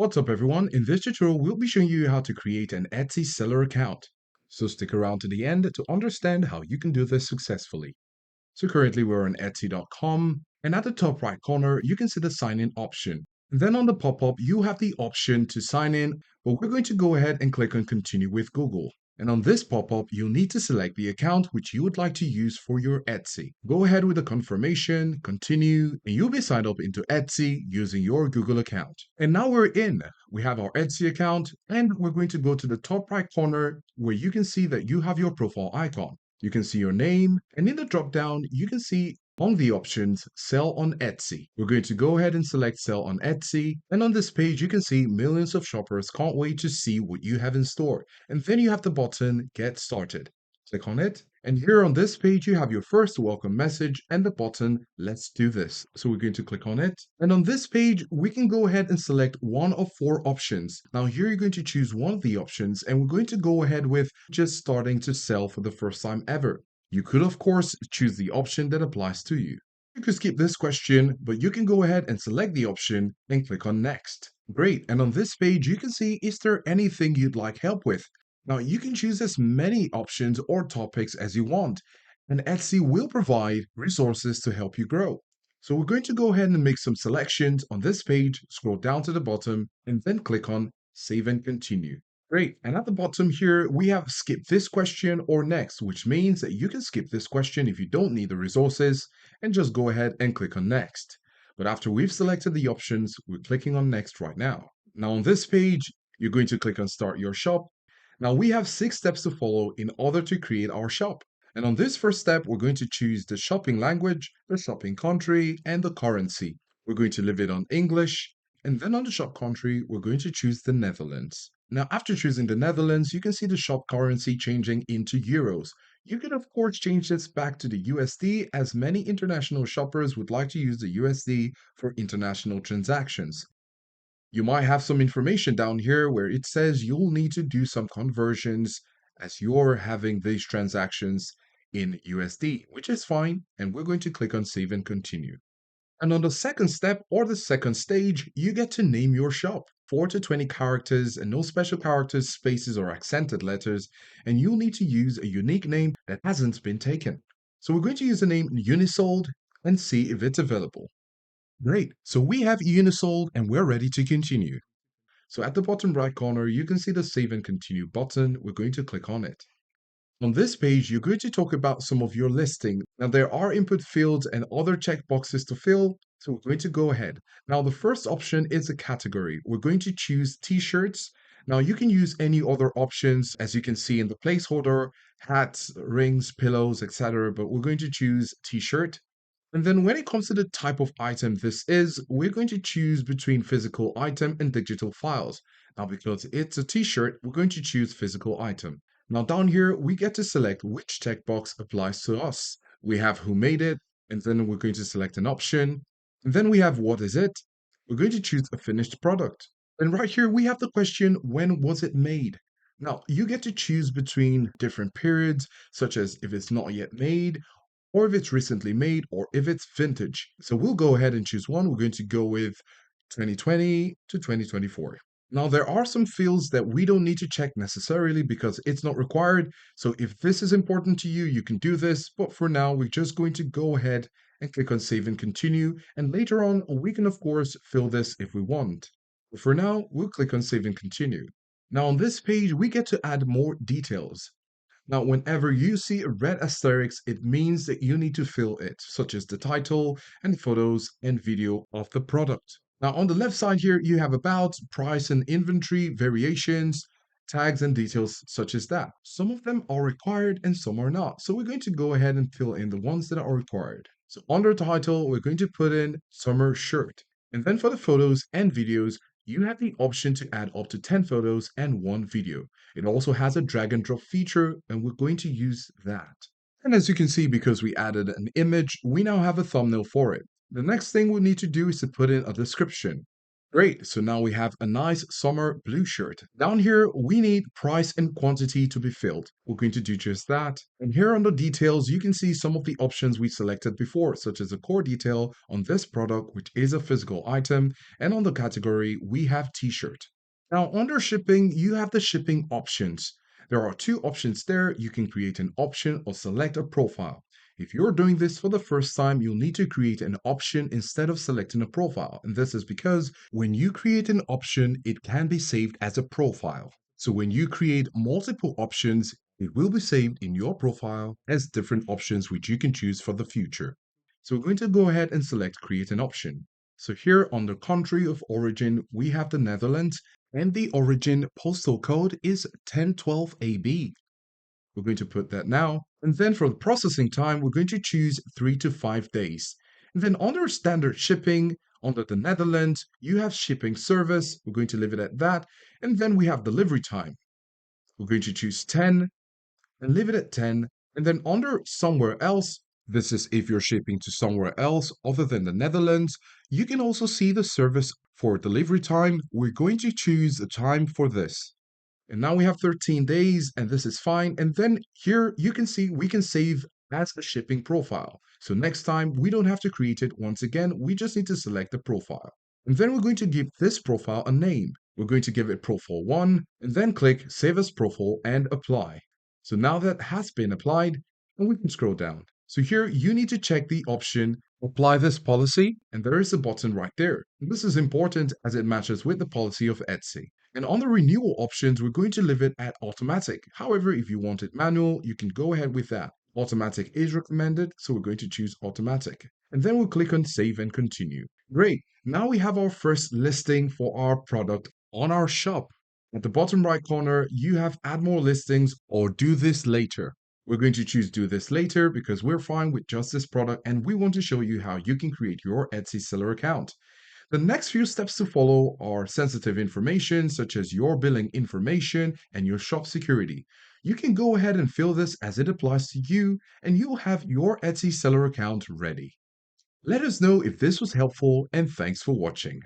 What's up everyone? In this tutorial, we'll be showing you how to create an Etsy seller account. So stick around to the end to understand how you can do this successfully. So currently we're on Etsy.com, and at the top right corner, you can see the sign in option. And then on the pop-up, you have the option to sign in, but we're going to go ahead and click on continue with Google. And on this pop-up, you'll need to select the account which you would like to use for your Etsy. Go ahead with the confirmation, continue, and you'll be signed up into Etsy using your Google account. And now we're in. We have our Etsy account, and we're going to go to the top right corner where you can see that you have your profile icon. You can see your name, and in the drop down, you can see on the options, sell on Etsy. We're going to go ahead and select sell on Etsy. And on this page, you can see millions of shoppers can't wait to see what you have in store. And then you have the button get started. Click on it. And here on this page, you have your first welcome message and the button let's do this. So we're going to click on it. And on this page, we can go ahead and select one of four options. Now here you're going to choose one of the options and we're going to go ahead with just starting to sell for the first time ever. You could, of course, choose the option that applies to you. You could skip this question, but you can go ahead and select the option and click on Next. Great, and on this page, you can see, is there anything you'd like help with? Now, you can choose as many options or topics as you want, and Etsy will provide resources to help you grow. So we're going to go ahead and make some selections on this page, scroll down to the bottom, and then click on Save and Continue. Great. And at the bottom here, we have skip this question or next, which means that you can skip this question if you don't need the resources and just go ahead and click on next. But after we've selected the options, we're clicking on next right now. Now on this page, you're going to click on start your shop. Now we have 6 steps to follow in order to create our shop. And on this first step, we're going to choose the shopping language, the shopping country, and the currency. We're going to leave it on English. And then on the shop country, we're going to choose the Netherlands. Now, after choosing the Netherlands, you can see the shop currency changing into euros. You can, of course, change this back to the USD as many international shoppers would like to use the USD for international transactions. You might have some information down here where it says you'll need to do some conversions as you're having these transactions in USD, which is fine. And we're going to click on Save and Continue. And on the second step or the second stage, you get to name your shop. 4 to 20 characters and no special characters, spaces, or accented letters. And you'll need to use a unique name that hasn't been taken. So we're going to use the name Unisold and see if it's available. Great. So we have Unisold and we're ready to continue. So at the bottom right corner, you can see the Save and Continue button. We're going to click on it. On this page, you're going to talk about some of your listing. Now, there are input fields and other checkboxes to fill, so we're going to go ahead. Now, the first option is a category. We're going to choose t-shirts. Now, you can use any other options, as you can see in the placeholder, hats, rings, pillows, etc., but we're going to choose t-shirt. And then when it comes to the type of item this is, we're going to choose between physical item and digital files. Now, because it's a t-shirt, we're going to choose physical item. Now down here, we get to select which checkbox applies to us. We have who made it, and then we're going to select an option. And then we have what is it? We're going to choose a finished product. And right here, we have the question, when was it made? Now, you get to choose between different periods, such as if it's not yet made, or if it's recently made, or if it's vintage. So we'll go ahead and choose one. We're going to go with 2020 to 2024. Now, there are some fields that we don't need to check necessarily because it's not required. So if this is important to you, you can do this. But for now, we're just going to go ahead and click on Save and Continue. And later on, we can, of course, fill this if we want. But for now, we'll click on Save and Continue. Now, on this page, we get to add more details. Now, whenever you see a red asterisk, it means that you need to fill it, such as the title and photos and video of the product. Now, on the left side here, you have about, price and inventory, variations, tags and details such as that. Some of them are required and some are not. So we're going to go ahead and fill in the ones that are required. So under title, we're going to put in summer shirt. And then for the photos and videos, you have the option to add up to 10 photos and 1 video. It also has a drag and drop feature, and we're going to use that. And as you can see, because we added an image, we now have a thumbnail for it. The next thing we need to do is to put in a description. Great. So now we have a nice summer blue shirt. Down here, we need price and quantity to be filled. We're going to do just that. And here on the details, you can see some of the options we selected before, such as a core detail on this product, which is a physical item. And on the category, we have t-shirt. Now, under shipping, you have the shipping options. There are two options there. You can create an option or select a profile. If you're doing this for the first time, you'll need to create an option instead of selecting a profile. And this is because when you create an option, it can be saved as a profile. So when you create multiple options, it will be saved in your profile as different options which you can choose for the future. So we're going to go ahead and select create an option. So here on the country of origin, we have the Netherlands and the origin postal code is 1012 AB. We're going to put that now. And then for the processing time, we're going to choose 3 to 5 days. And then under standard shipping, under the Netherlands, you have shipping service. We're going to leave it at that. And then we have delivery time. We're going to choose 10 and leave it at 10. And then under somewhere else, this is if you're shipping to somewhere else other than the Netherlands, you can also see the service for delivery time. We're going to choose the time for this. And now we have 13 days and this is fine. And then here you can see we can save as a shipping profile. So next time we don't have to create it once again. We just need to select the profile. And then we're going to give this profile a name. We're going to give it profile 1 and then click save as profile and apply. So now that has been applied and we can scroll down. So here you need to check the option apply this policy and there is a button right there. And this is important as it matches with the policy of Etsy. And on the renewal options, we're going to leave it at automatic. However, if you want it manual, you can go ahead with that. Automatic is recommended, so we're going to choose automatic. And then we'll click on save and continue. Great. Now we have our first listing for our product on our shop. At the bottom right corner, you have add more listings or do this later. We're going to choose do this later because we're fine with just this product and we want to show you how you can create your Etsy seller account. The next few steps to follow are sensitive information such as your billing information and your shop security. You can go ahead and fill this as it applies to you and you'll have your Etsy seller account ready. Let us know if this was helpful and thanks for watching.